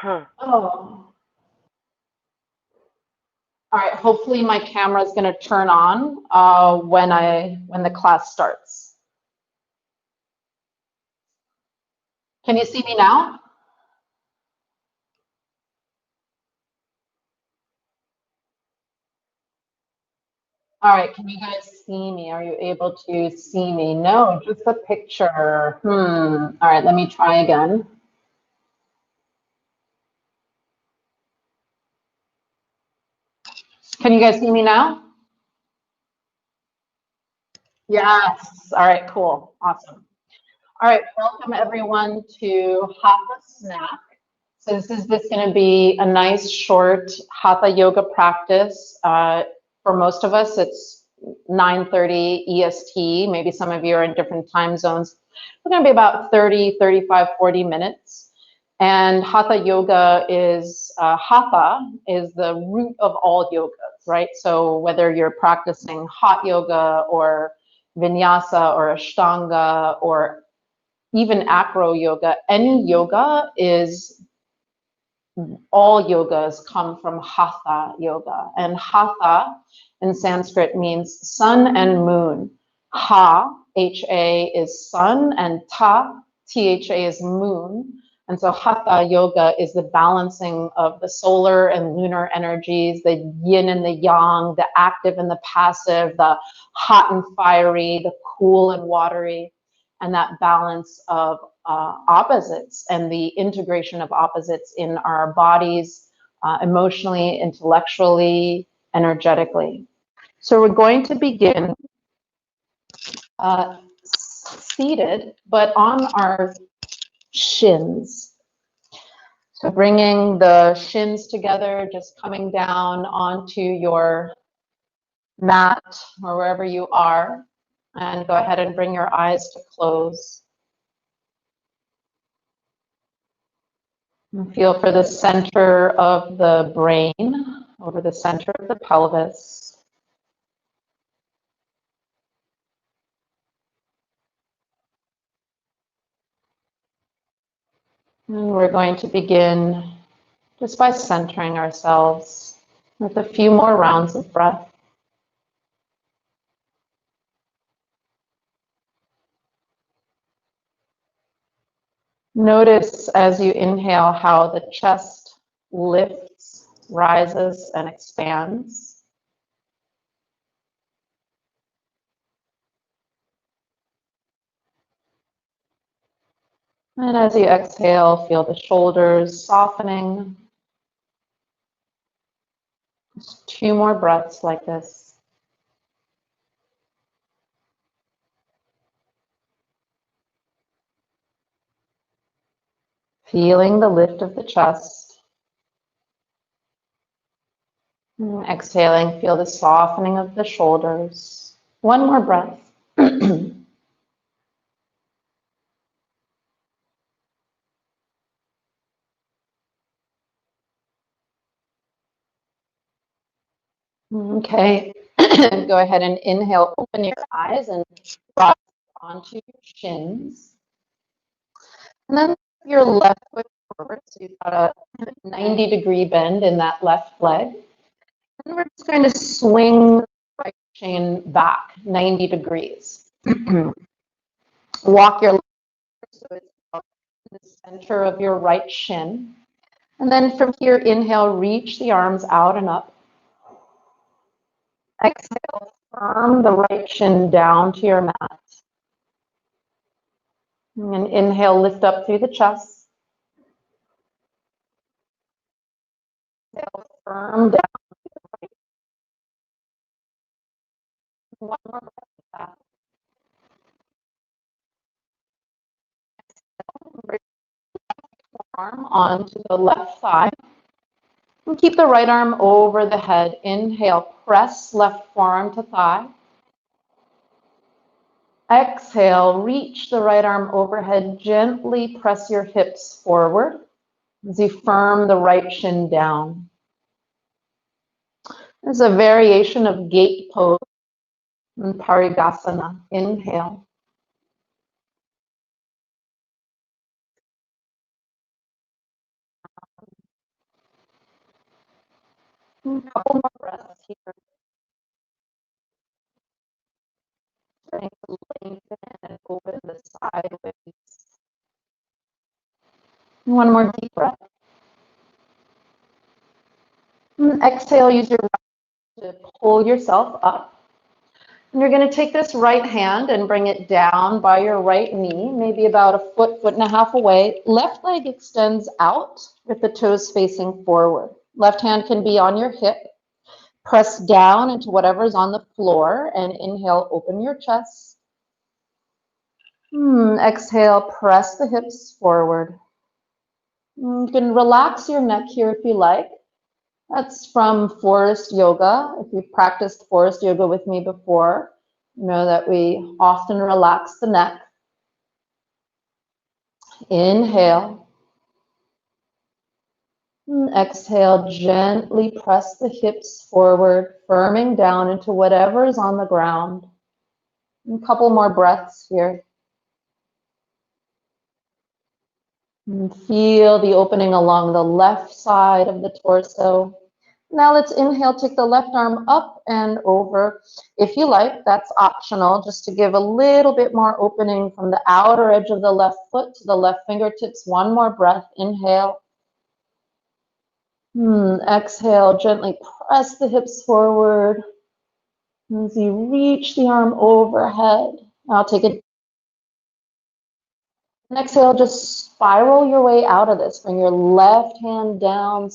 Oh, all right. Hopefully my camera is going to turn on when the class starts. Can you see me now? All right. Can you guys see me? Are you able to see me? No, just a picture. All right. Let me try again. Can you guys see me now? Yes. All right. Cool. Awesome. All right. Welcome everyone to Hatha Snack. So this going to be a nice short Hatha yoga practice. For most of us, it's 9:30 EST. Maybe some of you are in different time zones. We're going to be about 30, 35, 40 minutes. And Hatha yoga is, Hatha is the root of all yogas, right? So whether you're practicing hot yoga or vinyasa or ashtanga or even acro yoga, any yoga is, all yogas come from Hatha yoga. And Hatha in Sanskrit means sun and moon. Ha, H-A, is sun, and Ta, T-H-A, is moon. And so Hatha yoga is the balancing of the solar and lunar energies, the yin and the yang, the active and the passive, the hot and fiery, the cool and watery, and that balance of opposites and the integration of opposites in our bodies, emotionally, intellectually, energetically. So we're going to begin seated, but on our shins. So bringing the shins together, just coming down onto your mat or wherever you are, and go ahead and bring your eyes to close. And feel for the center of the brain, over the center of the pelvis. And we're going to begin just by centering ourselves with a few more rounds of breath. Notice as you inhale how the chest lifts, rises, and expands. And as you exhale, feel the shoulders softening. Just 2 more breaths like this. Feeling the lift of the chest. And exhaling, feel the softening of the shoulders. 1 more breath. Okay, go ahead and inhale, open your eyes and drop onto your shins. And then your left foot forward, so you've got a 90-degree bend in that left leg. And we're just going to swing the right shin back 90 degrees. Walk your left so it's in the center of your right shin. And then from here, inhale, reach the arms out and up. Exhale, firm the right shin down to your mat. And inhale, lift up through the chest. Exhale, firm down. One more breath with that. Bring the left arm onto the left thigh. And keep the right arm over the head. Inhale, press left forearm to thigh. Exhale, reach the right arm overhead. Gently press your hips forward as you firm the right shin down. This is a variation of gate pose in Parigasana. Inhale. A couple more breaths here. Starting to lengthen and open the sideways. One more deep breath. And exhale, use your right to pull yourself up. And you're going to take this right hand and bring it down by your right knee, maybe about a foot, foot and a half away. Left leg extends out with the toes facing forward. Left hand can be on your hip. Press down into whatever's on the floor and inhale, open your chest. Exhale, press the hips forward. You can relax your neck here if you like. That's from forest yoga. If you've practiced forest yoga with me before, you know that we often relax the neck. Inhale. Exhale, gently press the hips forward, firming down into whatever is on the ground. A couple more breaths here. And feel the opening along the left side of the torso. Now let's inhale, take the left arm up and over. If you like, that's optional, just to give a little bit more opening from the outer edge of the left foot to the left fingertips. One more breath, inhale. Exhale, gently press the hips forward as you reach the arm overhead. Now take it. And exhale, just spiral your way out of this. Bring your left hand down,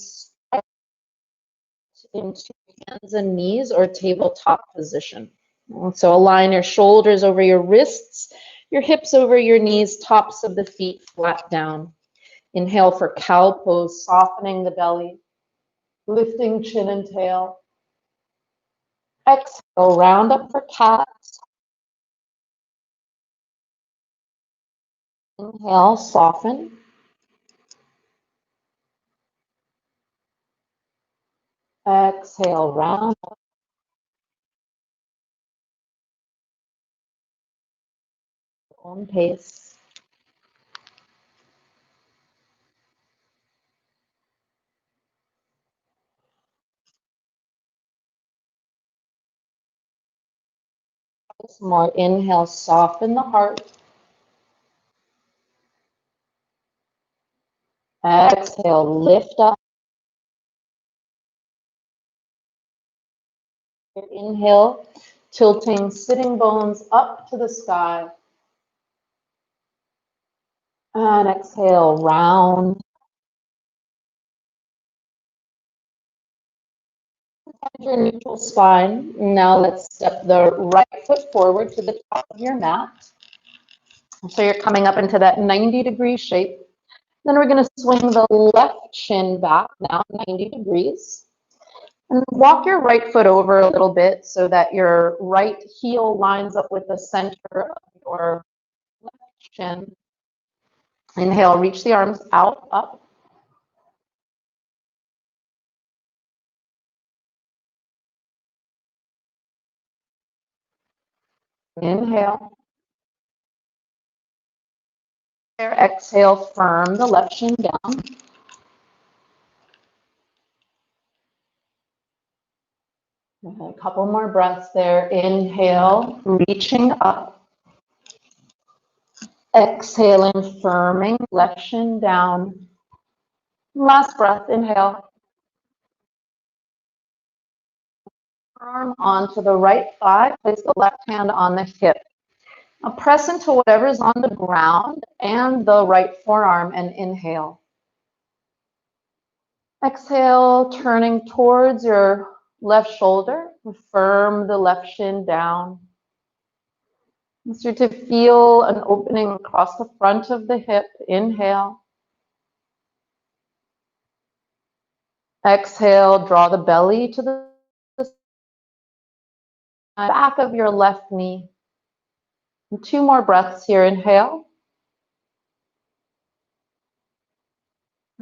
into hands and knees or tabletop position. And so align your shoulders over your wrists, your hips over your knees, tops of the feet flat down. Inhale for cow pose, softening the belly, lifting chin and tail. Exhale, round up for cat. Inhale, soften. Exhale, round up. Own pace. Some more. Inhale, soften the heart. Exhale, lift up. Inhale, tilting sitting bones up to the sky. And exhale, round. Find your neutral spine. Now let's step the right foot forward to the top of your mat. So you're coming up into that 90-degree shape. Then we're going to swing the left shin back now 90 degrees. And walk your right foot over a little bit so that your right heel lines up with the center of your left shin. Inhale, reach the arms out, up. Inhale. Exhale, firm the left shin down. A couple more breaths there. Inhale, reaching up. Exhaling, firming, left shin down. Last breath, inhale. Arm onto the right thigh, place the left hand on the hip. Now press into whatever's on the ground and the right forearm and inhale. Exhale, turning towards your left shoulder. Firm the left shin down. Start to feel an opening across the front of the hip. Inhale. Exhale, draw the belly to the back of your left knee. And 2 more breaths here. Inhale.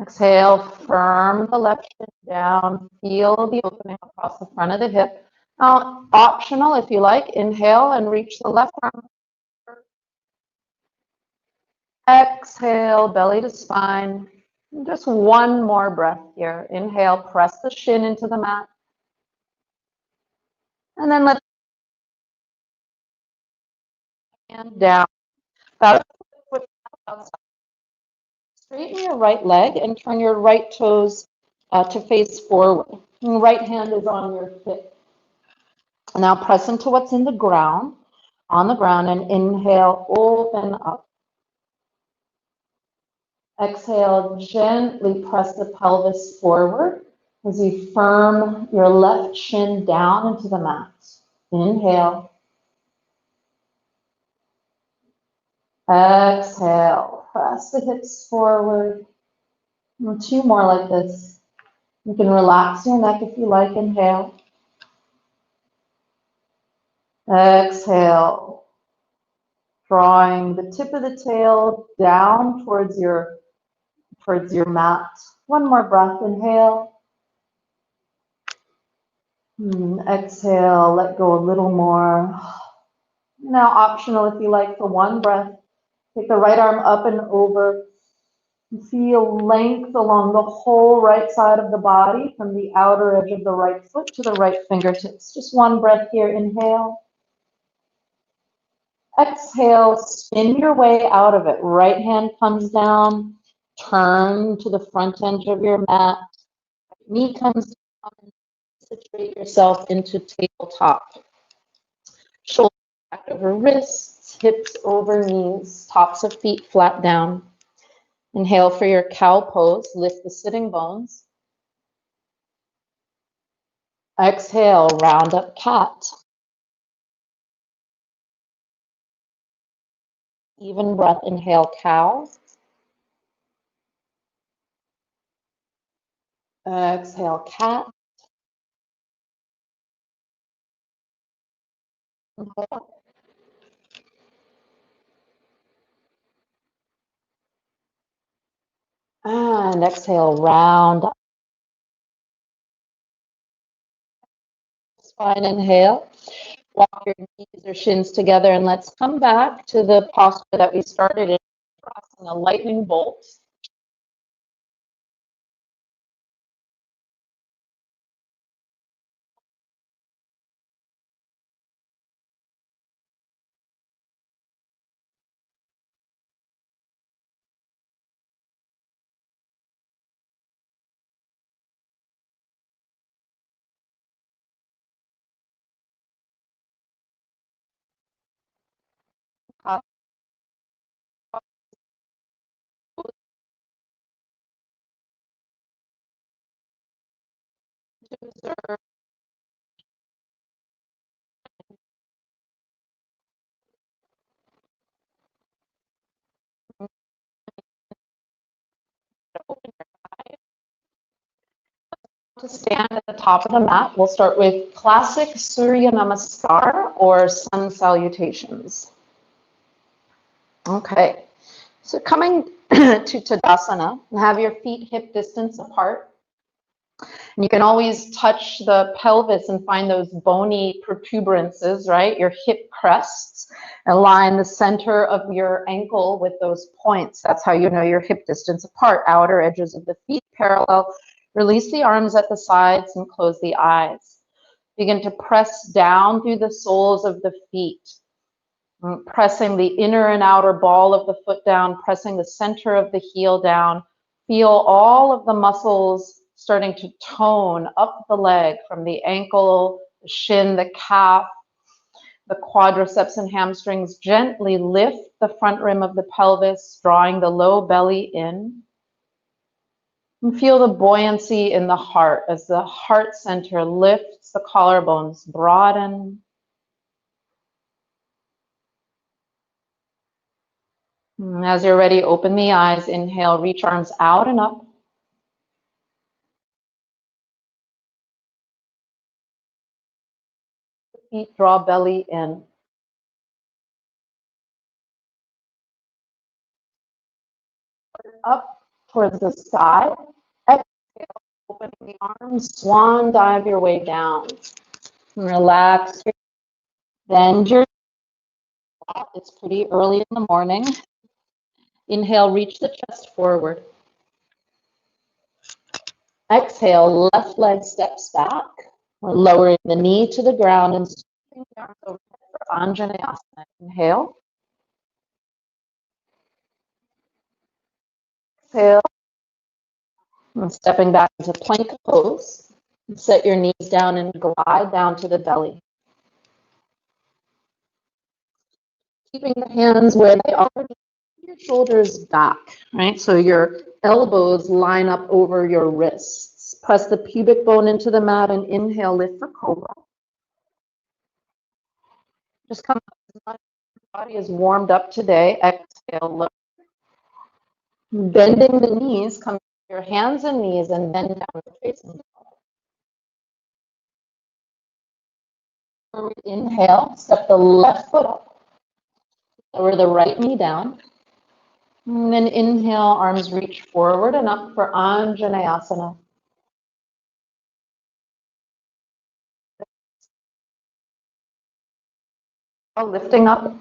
Exhale, firm the left shin down. Feel the opening across the front of the hip. Now, optional if you like, inhale and reach the left arm. Exhale, belly to spine. And just 1 more breath here. Inhale, press the shin into the mat. And then let's hand down. About a foot outside. Straighten your right leg and turn your right toes to face forward. And right hand is on your hip. Now press into what's in the ground, on the ground, and inhale, open up. Exhale, gently press the pelvis forward as you firm your left shin down into the mat. Inhale. Exhale, press the hips forward. And 2 more like this. You can relax your neck if you like. Inhale. Exhale, drawing the tip of the tail down towards your mat. 1 more breath. Inhale. Exhale, let go a little more. Now optional if you like for 1 breath. Take the right arm up and over. Feel length along the whole right side of the body from the outer edge of the right foot to the right fingertips. Just 1 breath here. Inhale. Exhale, spin your way out of it. Right hand comes down, turn to the front edge of your mat. Knee comes down, situate yourself into tabletop. Shoulders back over wrists, hips over knees, tops of feet flat down. Inhale for your cow pose, lift the sitting bones. Exhale, round up cat. Even breath, inhale, cow. Exhale, cat. Inhale. And exhale, round up. Spine, inhale. Walk your knees or shins together, and let's come back to the posture that we started in, crossing a lightning bolt. To stand at the top of the mat, we'll start with classic Surya Namaskar or sun salutations. Okay, so coming to Tadasana, have your feet hip distance apart. And you can always touch the pelvis and find those bony protuberances, right? Your hip crests. Align the center of your ankle with those points. That's how you know your hip distance apart. Outer edges of the feet parallel. Release the arms at the sides and close the eyes. Begin to press down through the soles of the feet. Pressing the inner and outer ball of the foot down, pressing the center of the heel down. Feel all of the muscles starting to tone up the leg from the ankle, the shin, the calf, the quadriceps and hamstrings. Gently lift the front rim of the pelvis, drawing the low belly in. And feel the buoyancy in the heart as the heart center lifts, the collarbones broaden. And as you're ready, open the eyes. Inhale, reach arms out and up. Feet draw belly in. Up towards the side. Exhale, open the arms, swan dive your way down. Relax. Bend your spot. It's pretty early in the morning. Inhale, reach the chest forward. Exhale, left leg steps back. We're lowering the knee to the ground and scooping down overhead for Anjaneyasana. Inhale. Exhale. And stepping back into plank pose. Set your knees down and glide down to the belly. Keeping the hands where they are, your shoulders back, right? So your elbows line up over your wrists. Press the pubic bone into the mat and inhale, lift for cobra. Just come up as much as your body is warmed up today. Exhale, look. Bending the knees, come to your hands and knees and bend down facing. Inhale, step the left foot up. Lower the right knee down. And then inhale, arms reach forward and up for Anjaneyasana. Lifting up,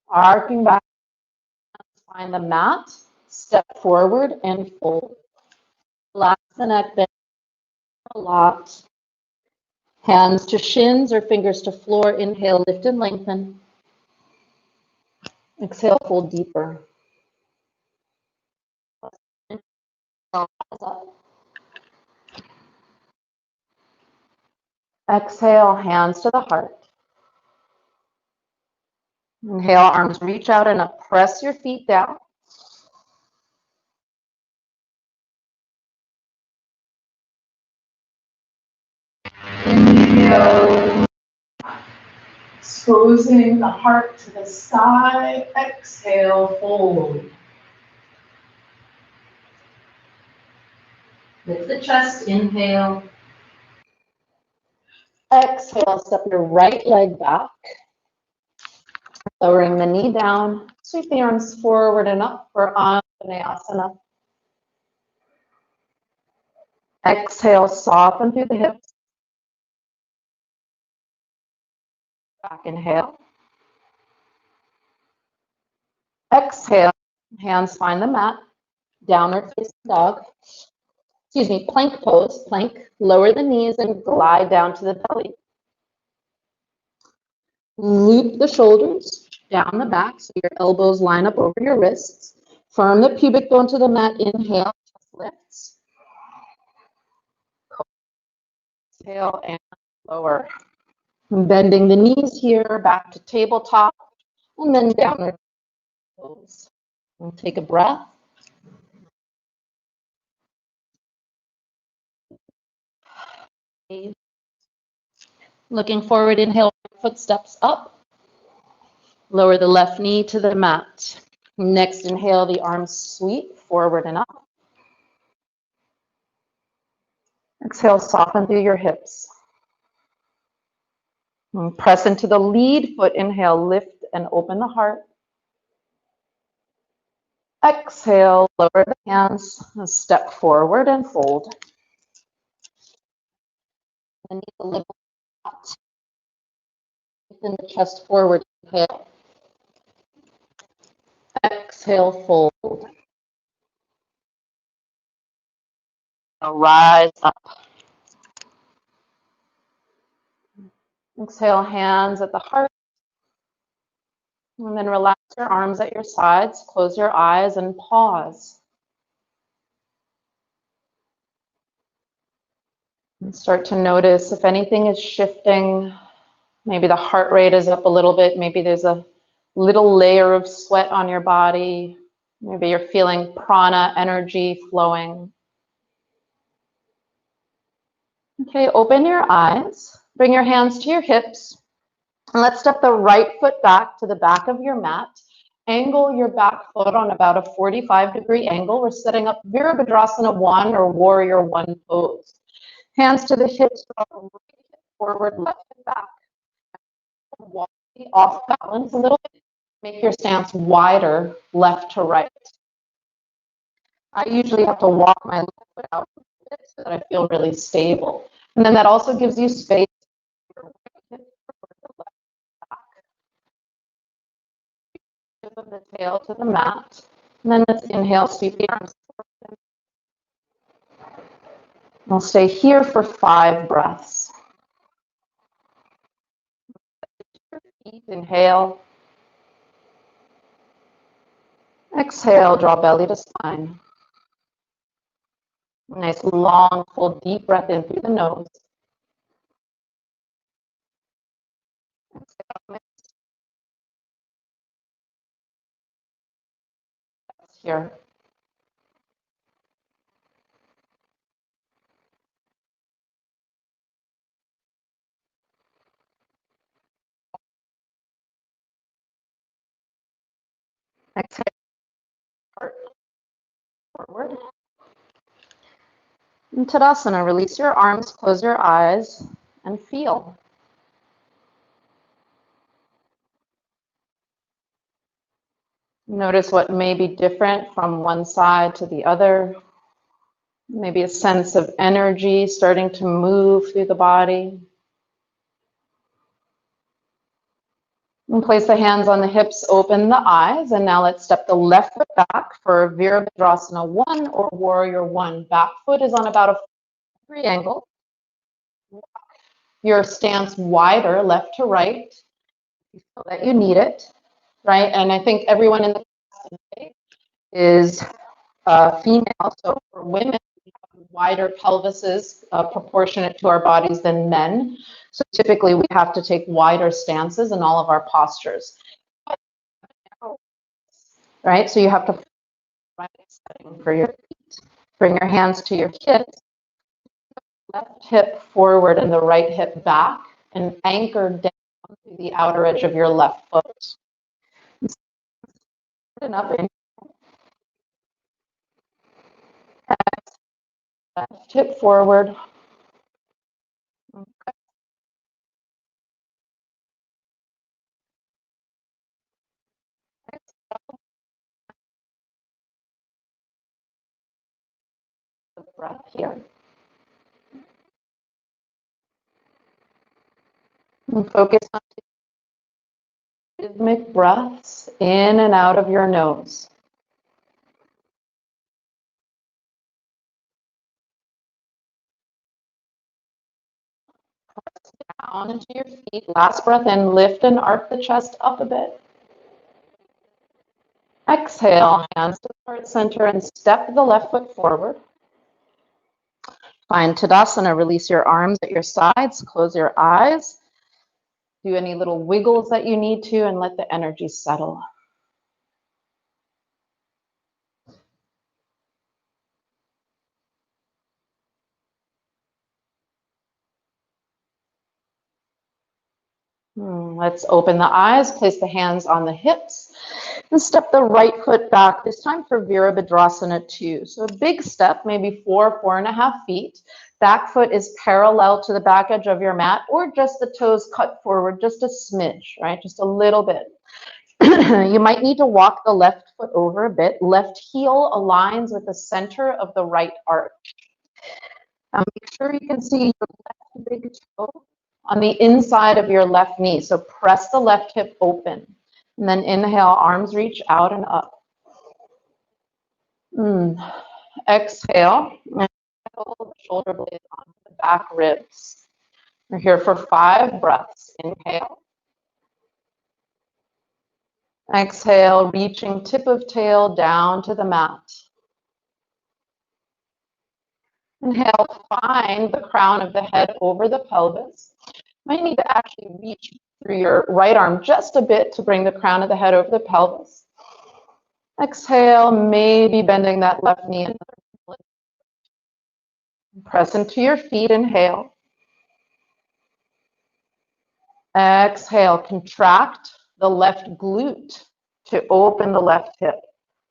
arcing back, find the mat, step forward and fold. Relax the neck, bend a lot. Hands to shins or fingers to floor. Inhale, lift and lengthen. Exhale, fold deeper. Exhale, hands to the heart. Inhale, arms reach out and up. Press your feet down. Inhale, exposing the heart to the sky. Exhale, fold. Lift the chest, inhale. Exhale, step your right leg back. Lowering the knee down. Sweep the arms forward and up for Anjaneyasana. Exhale, soften through the hips. Back inhale. Exhale, hands find the mat. Downward facing dog. Plank pose. Plank, lower the knees and glide down to the belly. Loop the shoulders down the back so your elbows line up over your wrists. Firm the pubic bone to the mat. Inhale, chest lifts. Exhale and lower. Bending the knees here, back to tabletop, and then downward pose. We'll take a breath. Looking forward, inhale, footsteps up. Lower the left knee to the mat. Next, inhale, the arms sweep forward and up. Exhale, soften through your hips. And press into the lead foot. Inhale, lift and open the heart. Exhale, lower the hands, and step forward and fold. And knee a little flat. Lengthen the chest forward. Inhale. Exhale, fold. Now rise up. Exhale, hands at the heart. And then relax your arms at your sides. Close your eyes and pause. And start to notice if anything is shifting. Maybe the heart rate is up a little bit. Maybe there's a little layer of sweat on your body. Maybe you're feeling prana energy flowing. Okay, open your eyes. Bring your hands to your hips. And let's step the right foot back to the back of your mat. Angle your back foot on about a 45-degree angle. We're setting up Virabhadrasana 1 or Warrior 1 pose. Hands to the hips, right hip forward, left hip back. Walk off balance a little bit. Make your stance wider, left to right. I usually have to walk my left foot out a bit so that I feel really stable. And then that also gives you space for right hip forward, the left back. Tip of the tail to the mat. And then let's inhale, sweep the arms forward. We'll stay here for 5 breaths. Inhale. Exhale, draw belly to spine. Nice long, full, deep breath in through the nose. Here. Exhale, forward. In Tadasana, release your arms, close your eyes, and feel. Notice what may be different from one side to the other. Maybe a sense of energy starting to move through the body. And place the hands on the hips, open the eyes, and now let's step the left foot back for Virabhadrasana 1 or Warrior 1. Back foot is on about a 3 angle. Your stance wider, left to right, so that you need it, right? And I think everyone in the class is female, so for women, we have wider pelvises proportionate to our bodies than men. So typically we have to take wider stances in all of our postures. Right, so you have to right setting for your feet. Bring your hands to your hips, left hip forward and the right hip back, and anchor down to the outer edge of your left foot. Enough in left hip forward. Breath here. And focus on rhythmic breaths in and out of your nose. Press down into your feet. Last breath in, lift and arc the chest up a bit. Exhale, hands to the heart center and step the left foot forward. Find Tadasana, release your arms at your sides, close your eyes. Do any little wiggles that you need to and let the energy settle. Let's open the eyes, place the hands on the hips, and step the right foot back, this time for Virabhadrasana 2. So a big step, maybe 4.5 feet. Back foot is parallel to the back edge of your mat, or just the toes cut forward, just a smidge, right? Just a little bit. You might need to walk the left foot over a bit. Left heel aligns with the center of the right arch. Make sure you can see your left big toe on the inside of your left knee. So press the left hip open. And then inhale, arms reach out and up. Exhale, and hold the shoulder blades onto the back ribs. We're here for 5 breaths. Inhale. Exhale, reaching tip of tail down to the mat. Inhale, find the crown of the head over the pelvis. You might need to actually reach through your right arm just a bit to bring the crown of the head over the pelvis. Exhale, maybe bending that left knee. Press into your feet, inhale. Exhale, contract the left glute to open the left hip.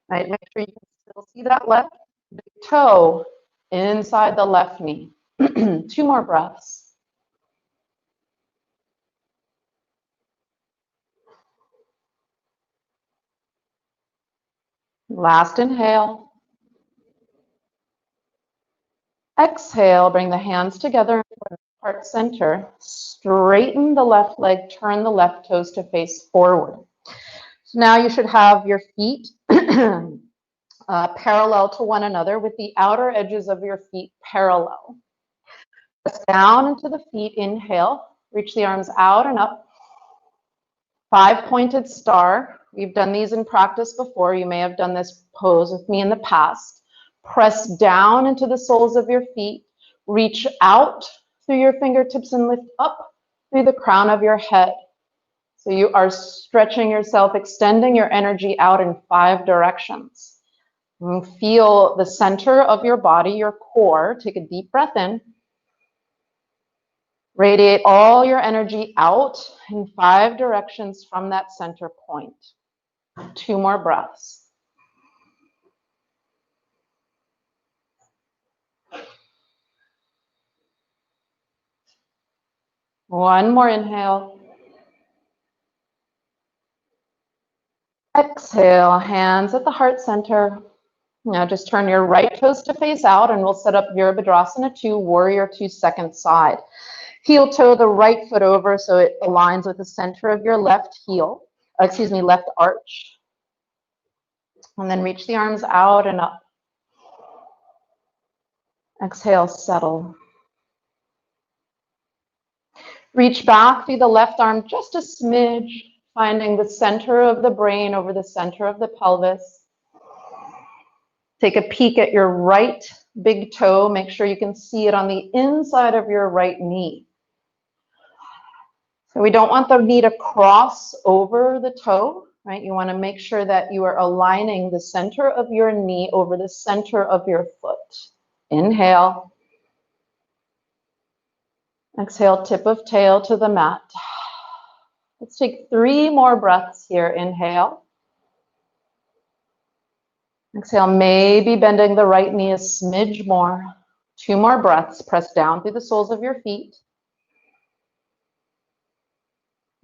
Right, make sure you can still see that left big toe inside the left knee. 2 more breaths. Last inhale. Exhale, bring the hands together in heart center. Straighten the left leg, turn the left toes to face forward. So now you should have your feet parallel to one another with the outer edges of your feet parallel. Press down into the feet, inhale, reach the arms out and up. 5-pointed star. We've done these in practice before. You may have done this pose with me in the past. Press down into the soles of your feet. Reach out through your fingertips and lift up through the crown of your head. So you are stretching yourself, extending your energy out in 5 directions. And feel the center of your body, your core. Take a deep breath in. Radiate all your energy out in 5 directions from that center point. 2 more breaths. One more inhale. Exhale, hands at the heart center. Now just turn your right toes to face out and we'll set up Virabhadrasana 2, Warrior 2, second side. Heel toe the right foot over so it aligns with the center of your left heel, left arch. And then reach the arms out and up. Exhale, settle. Reach back through the left arm just a smidge, finding the center of the brain over the center of the pelvis. Take a peek at your right big toe. Make sure you can see it on the inside of your right knee. So we don't want the knee to cross over the toe, right? You want to make sure that you are aligning the center of your knee over the center of your foot. Inhale. Exhale, tip of tail to the mat. Let's take 3 more breaths here. Inhale. Exhale, maybe bending the right knee a smidge more. 2 more breaths. Press down through the soles of your feet.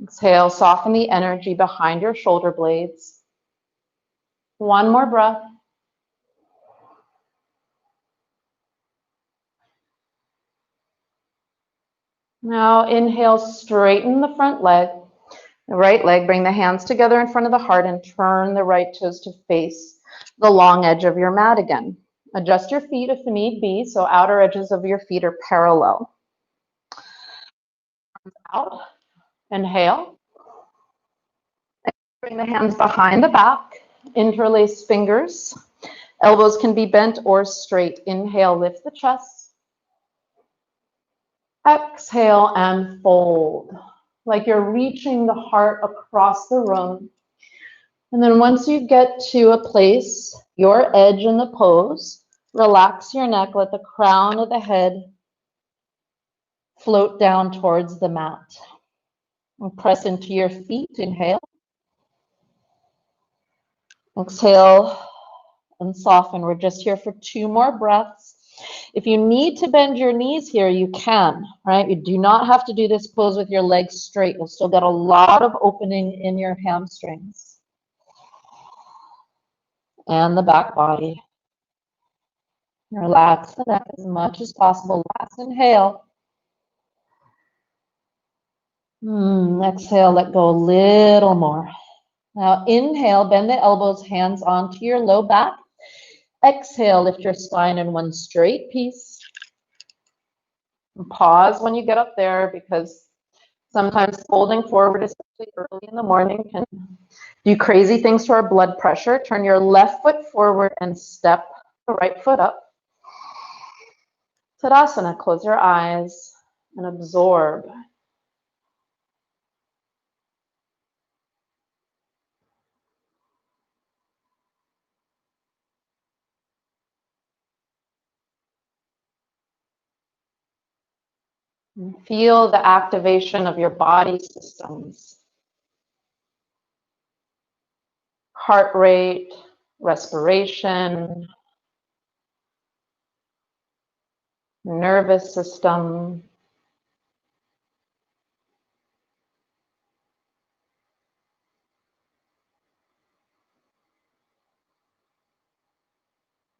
Exhale, soften the energy behind your shoulder blades. 1 more breath. Now inhale, straighten the front leg. The right leg, bring the hands together in front of the heart and turn the right toes to face the long edge of your mat again. Adjust your feet if need be, so outer edges of your feet are parallel. Out, inhale. Bring the hands behind the back, interlace fingers. Elbows can be bent or straight. Inhale, lift the chest. Exhale and fold, like you're reaching the heart across the room. And then once you get to a place, your edge in the pose, relax your neck, let the crown of the head float down towards the mat. And press into your feet, inhale. Exhale and soften. We're just here for 2 more breaths. If you need to bend your knees here, you can, right? You do not have to do this pose with your legs straight. You'll still get a lot of opening in your hamstrings and the back body. Relax the neck as much as possible. Last inhale. Exhale, let go a little more. Now inhale, bend the elbows, hands onto your low back. Exhale, lift your spine in one straight piece. And pause when you get up there because sometimes folding forward, especially early in the morning, can do crazy things to our blood pressure. Turn your left foot forward and step the right foot up. Tadasana, close your eyes and absorb. And feel the activation of your body systems. Heart rate, respiration, nervous system.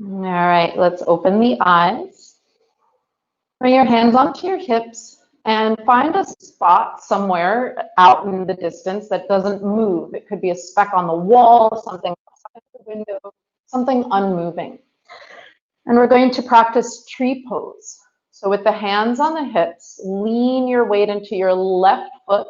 All right, let's open the eyes. Bring your hands onto your hips and find a spot somewhere out in the distance that doesn't move. It could be a speck on the wall, something outside the window, something unmoving. And we're going to practice tree pose. So with the hands on the hips, lean your weight into your left foot,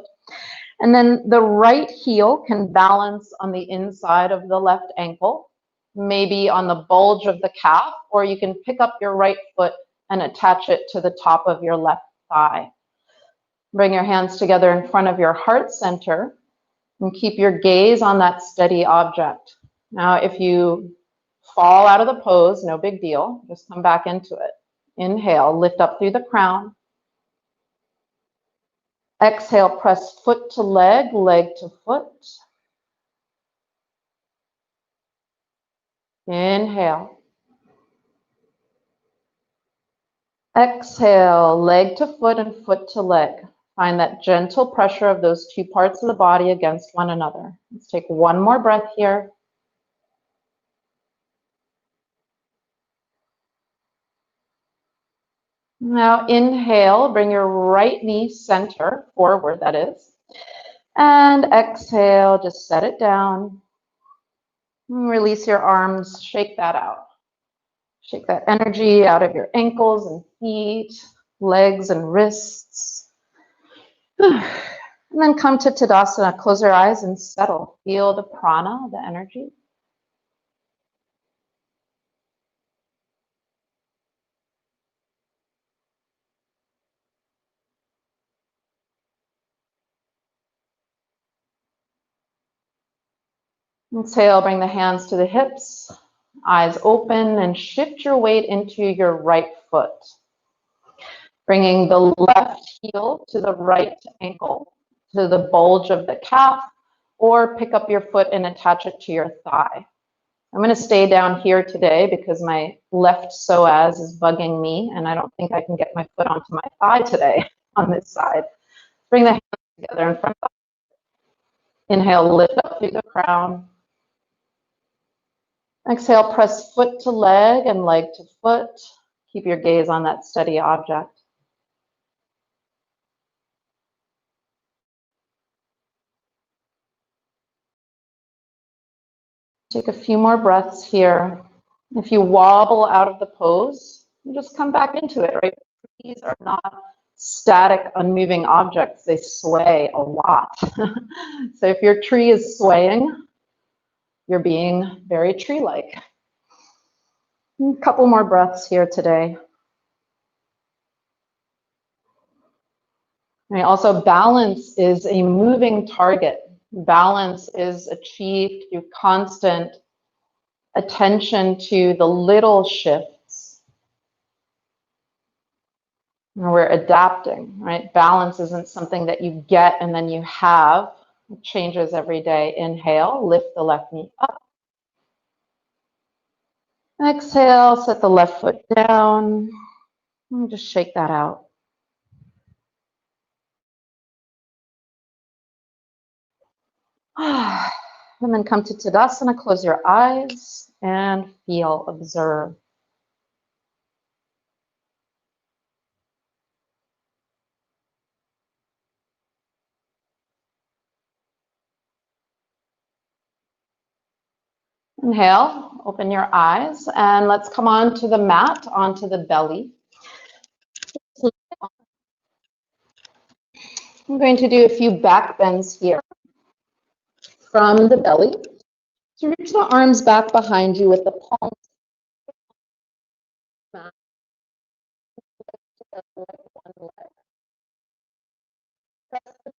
and then the right heel can balance on the inside of the left ankle, maybe on the bulge of the calf, or you can pick up your right foot and attach it to the top of your left thigh. Bring your hands together in front of your heart center and keep your gaze on that steady object. Now, if you fall out of the pose, no big deal, just come back into it. Inhale, lift up through the crown. Exhale, press foot to leg, leg to foot. Inhale. Exhale, leg to foot and foot to leg. Find that gentle pressure of those two parts of the body against one another. Let's take one more breath here. Now inhale, bring your right knee center, forward that is. And exhale, just set it down. Release your arms, shake that out. Shake that energy out of your ankles and feet, legs and wrists. And then come to Tadasana, close your eyes and settle. Feel the prana, the energy. Exhale, bring the hands to the hips, eyes open, and shift your weight into your right foot. Bringing the left heel to the right ankle, to the bulge of the calf, or pick up your foot and attach it to your thigh. I'm going to stay down here today because my left psoas is bugging me, and I don't think I can get my foot onto my thigh today on this side. Bring the hands together in front of the inhale, lift up through the crown. Exhale, press foot to leg and leg to foot. Keep your gaze on that steady object. Take a few more breaths here. If you wobble out of the pose, you just come back into it, right? These are not static, unmoving objects. They sway a lot. So if your tree is swaying, you're being very tree-like. A couple more breaths here today. Right, also, balance is a moving target. Balance is achieved through constant attention to the little shifts. We're adapting, right? Balance isn't something that you get and then you have. It changes every day. Inhale, lift the left knee up. Exhale, set the left foot down. And just shake that out. And then come to Tadasana, close your eyes and feel, observe. Inhale, open your eyes, and let's come on to the mat, onto the belly. I'm going to do a few back bends here from the belly. So reach the arms back behind you with the palms back to one leg. Press the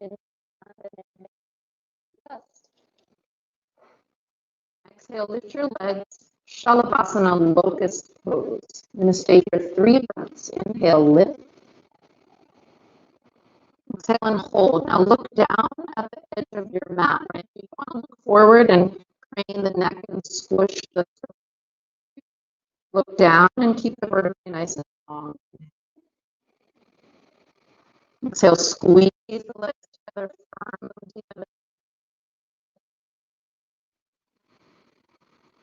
in and chest. Exhale, lift your legs. Shalabhasana, locust pose. I'm going to stay for 3 breaths. Inhale, lift. Exhale and hold. Now look down at the edge of your mat. Right? You want to look forward and crane the neck and squish the throat. Look down and keep the vertebrae nice and long. Exhale, squeeze the legs together firmly.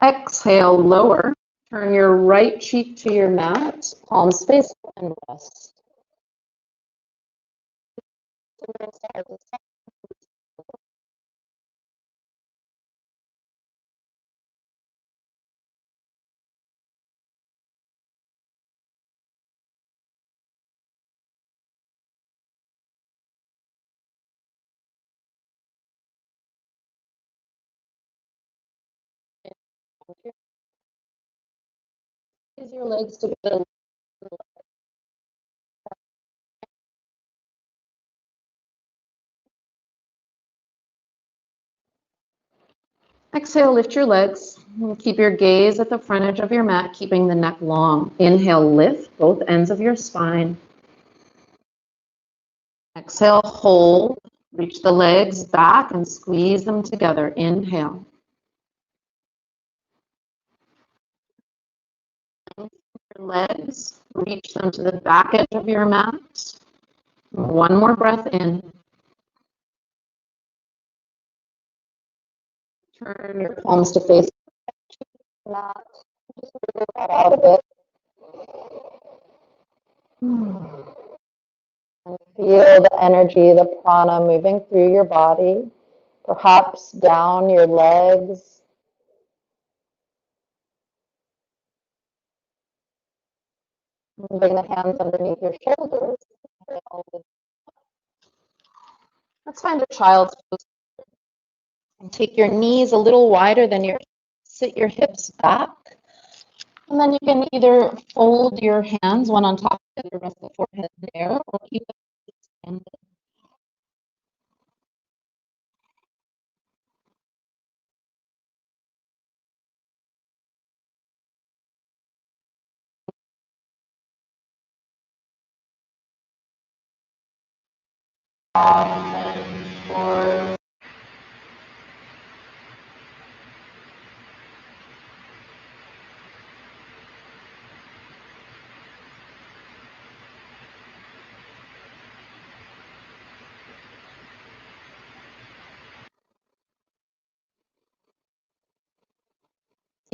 Exhale, lower. Turn your right cheek to your mat, palms face and rest. Use your legs to get a Exhale, lift your legs. Keep your gaze at the front edge of your mat, keeping the neck long. Inhale, lift both ends of your spine. Exhale, hold. Reach the legs back and squeeze them together. Inhale. Your legs, reach them to the back edge of your mat. One more breath in. Turn your palms to face the mat. Just move that out a bit. And feel the energy, the prana moving through your body, perhaps down your legs. Bring the hands underneath your shoulders. Let's find a child's pose. And take your knees a little wider than your, sit your hips back. And then you can either fold your hands one on top of the other, rest the forehead there, or keep it extended. Forward.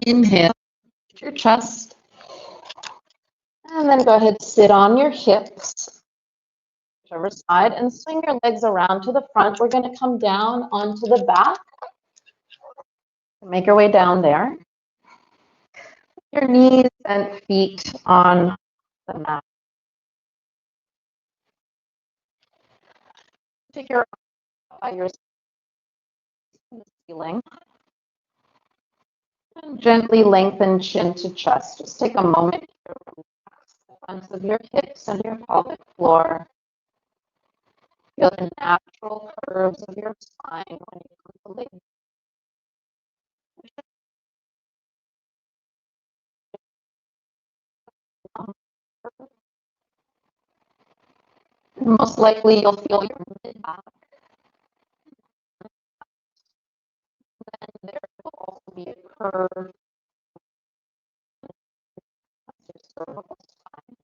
Inhale, lift your chest. And then go ahead, sit on your hips, whichever side, and swing your legs around to the front. We're going to come down onto the back. Make your way down there. Your knees and feet on the mat. Take your ceiling. And gently lengthen chin to chest. Just take a moment to relax the fronts of your hips and your pelvic floor. Feel the natural curves of your spine when you come to lay. Most likely you'll feel your mid-back. Then there will also be a curve of your cervical spine.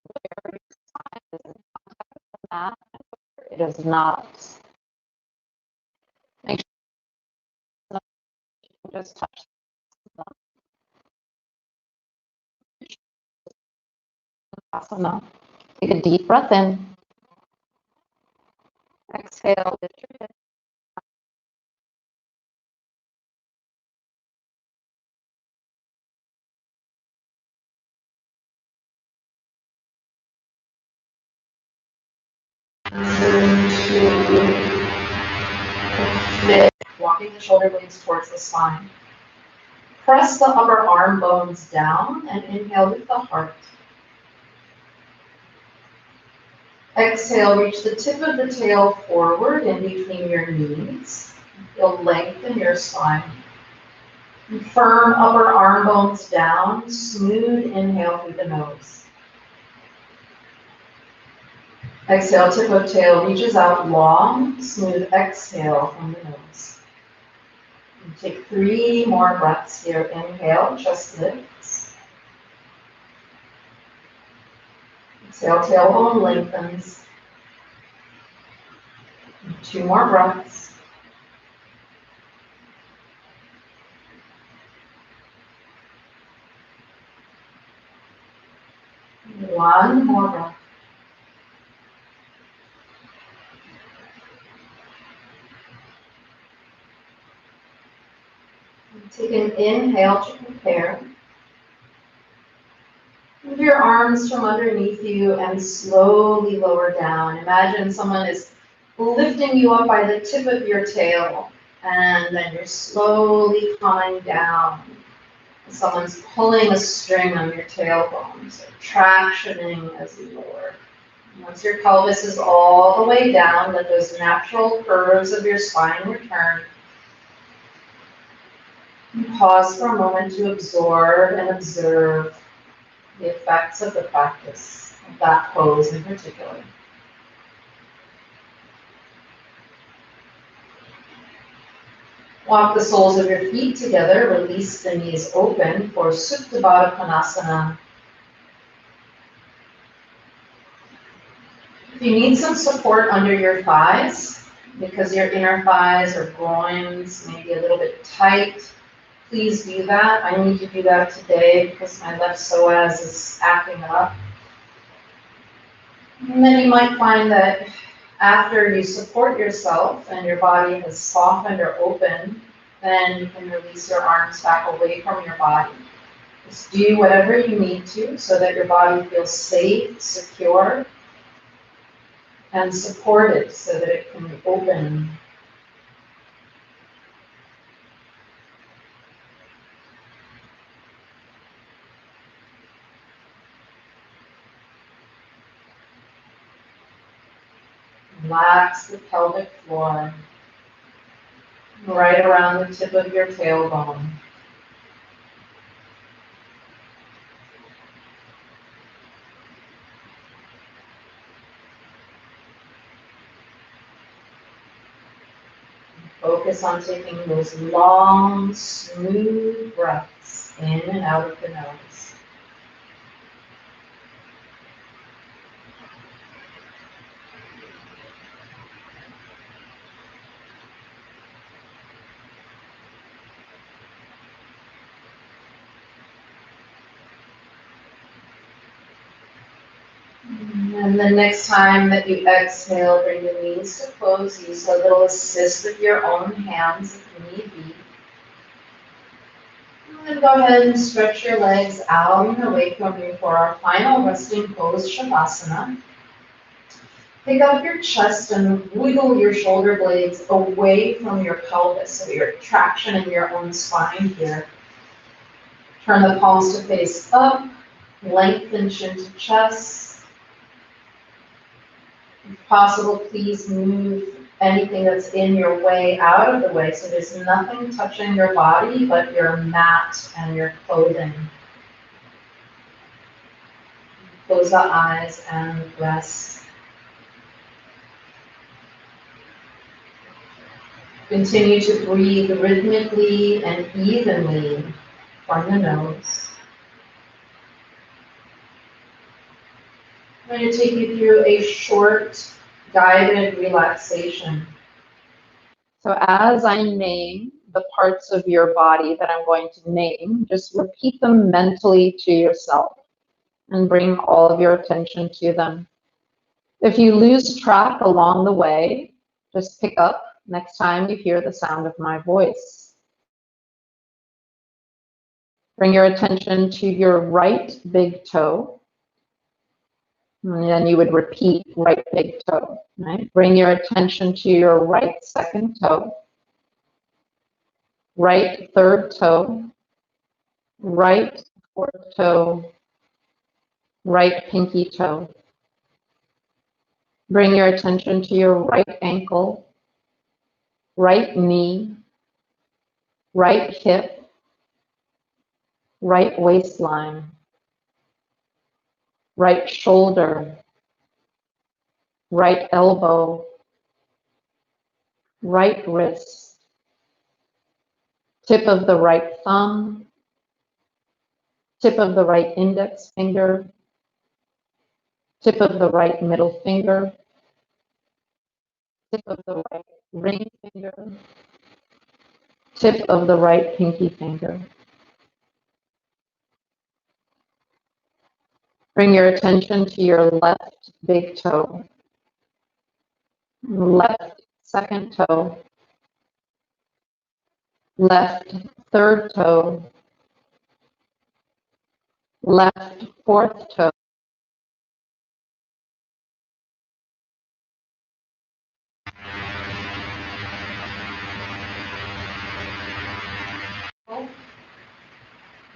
Where your spine is in contact with the mat, it is not. Make sure you can just touch them. Asana. Take a deep breath in. Exhale, lift your hips. Walking the shoulder blades towards the spine. Press the upper arm bones down and inhale with the heart. Exhale, reach the tip of the tail forward in between your knees. You'll lengthen your spine. Firm upper arm bones down, smooth inhale through the nose. Exhale, tip of tail reaches out long, smooth exhale from the nose. And take 3 more breaths here. Inhale, chest lifts. Exhale, tailbone lengthens. And 2 more breaths. And 1 more breath. Take an inhale to prepare. Move your arms from underneath you and slowly lower down. Imagine someone is lifting you up by the tip of your tail, and then you're slowly coming down. Someone's pulling a string on your tailbone, so tractioning as you lower. Once your pelvis is all the way down, let those natural curves of your spine return. And pause for a moment to absorb and observe the effects of the practice, of that pose in particular. Walk the soles of your feet together, release the knees open for Supta Baddha Konasana. If you need some support under your thighs, because your inner thighs or groins may be a little bit tight, please do that. I need to do that today because my left psoas is acting up. And then you might find that after you support yourself and your body has softened or opened, then you can release your arms back away from your body. Just do whatever you need to so that your body feels safe, secure, and supported so that it can open. Relax the pelvic floor right around the tip of your tailbone. Focus on taking those long, smooth breaths in and out of the nose. And the next time that you exhale, bring the knees to close. Use a little assist with your own hands if need be. And then go ahead and stretch your legs out and away from you for our final resting pose, Shavasana. Pick up your chest and wiggle your shoulder blades away from your pelvis, so you're traction in your own spine here. Turn the palms to face up, lengthen chin to chest. If possible, please move anything that's in your way out of the way, so there's nothing touching your body but your mat and your clothing. Close the eyes and rest. Continue to breathe rhythmically and evenly from the nose. I'm going to take you through a short guided relaxation. So as I name the parts of your body that I'm going to name, just repeat them mentally to yourself and bring all of your attention to them. If you lose track along the way, just pick up next time you hear the sound of my voice. Bring your attention to your right big toe. And then you would repeat right big toe, right? Bring your attention to your right second toe, right third toe, right fourth toe, right pinky toe. Bring your attention to your right ankle, right knee, right hip, right waistline, right shoulder, right elbow, right wrist, tip of the right thumb, tip of the right index finger, tip of the right middle finger, tip of the right ring finger, tip of the right pinky finger. Bring your attention to your left big toe, left second toe, left third toe, left fourth toe,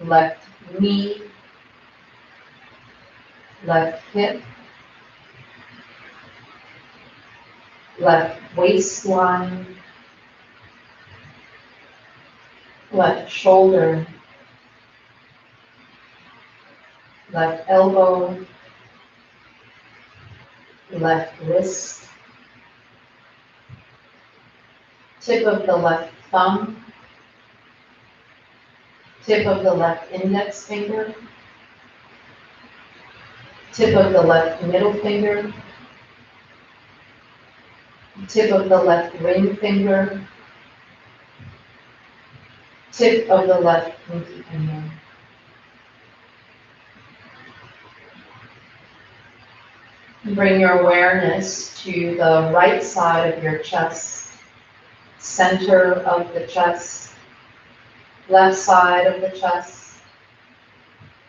left knee, left hip, left waistline, left shoulder, left elbow, left wrist, tip of the left thumb, tip of the left index finger, tip of the left middle finger, tip of the left ring finger, tip of the left pinky finger. Bring your awareness to the right side of your chest, center of the chest, left side of the chest,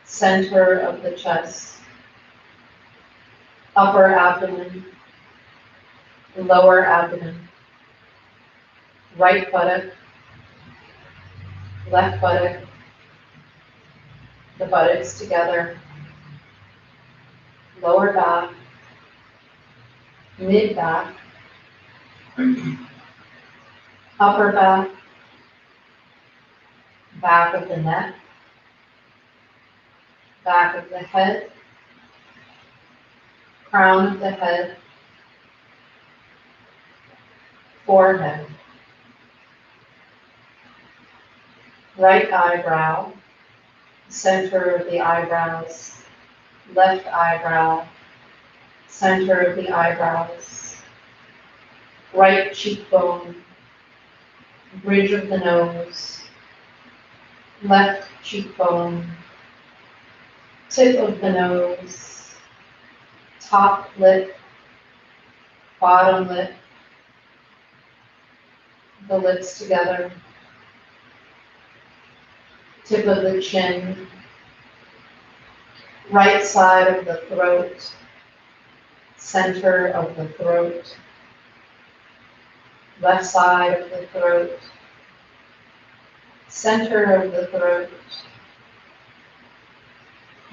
center of the chest, upper abdomen, lower abdomen, right buttock, left buttock, the buttocks together, lower back, mid back, upper back, back of the neck, back of the head, crown of the head, forehead, right eyebrow, center of the eyebrows, left eyebrow, center of the eyebrows, right cheekbone, bridge of the nose, left cheekbone, tip of the nose, top lip, bottom lip, the lips together, tip of the chin, right side of the throat, center of the throat, left side of the throat, center of the throat,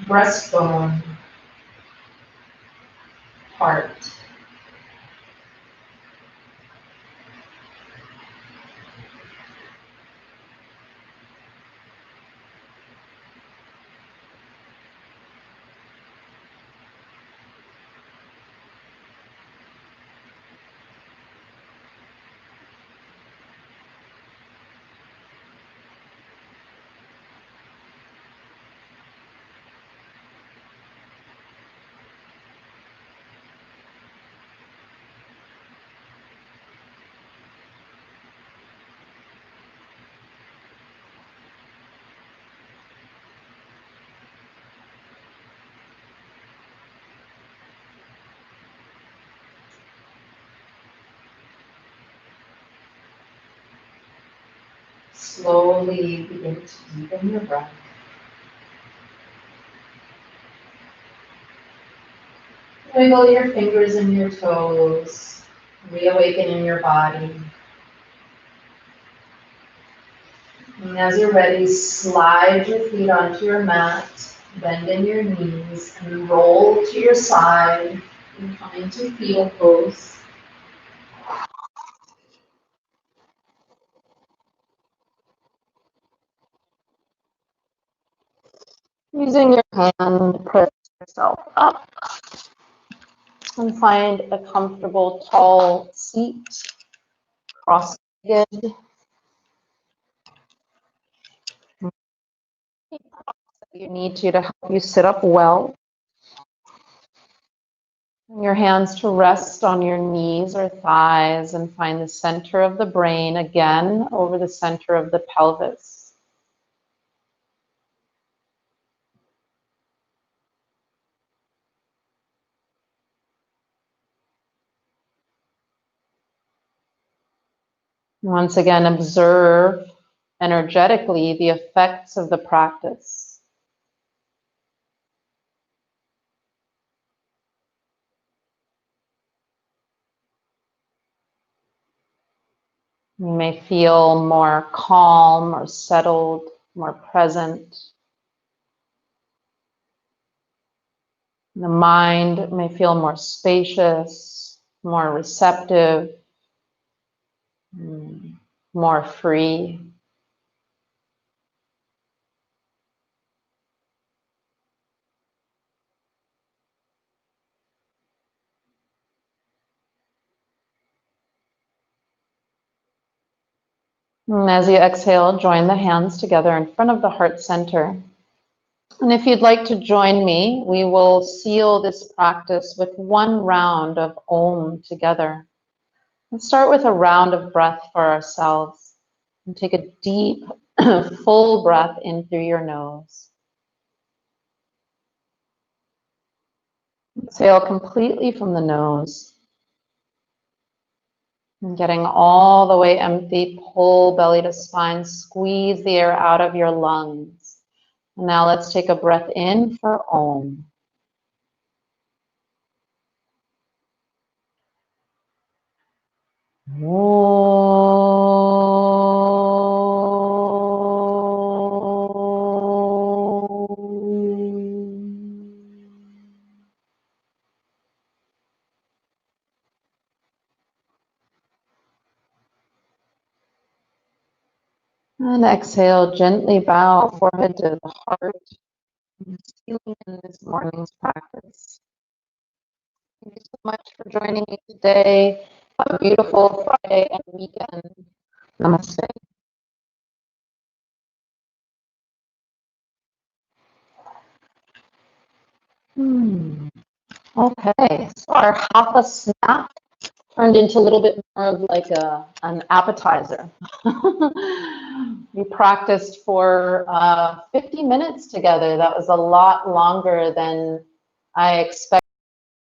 breastbone, heart. Slowly begin to deepen your breath. Wiggle your fingers and your toes, reawaken in your body. And as you're ready, slide your feet onto your mat, bend in your knees, and roll to your side and come into fetal pose. Using your hand, push yourself up and find a comfortable tall seat, cross-legged. You need to help you sit up well. Your hands to rest on your knees or thighs and find the center of the brain again over the center of the pelvis. Once again, observe energetically the effects of the practice. You may feel more calm or settled, more present. The mind may feel more spacious, more receptive, more free. And as you exhale, join the hands together in front of the heart center. And if you'd like to join me, we will seal this practice with one round of Om together. Let's start with a round of breath for ourselves. And take a deep, full breath in through your nose. Exhale completely from the nose. And getting all the way empty, pull belly to spine, squeeze the air out of your lungs. And now let's take a breath in for Om. And exhale, gently bow forehead to the heart. Sealing in this morning's practice. Thank you so much for joining me today. Have a beautiful Friday and weekend. Namaste. Okay, so our Hatha snack turned into a little bit more of like an appetizer. We practiced for 50 minutes together. That was a lot longer than I expected.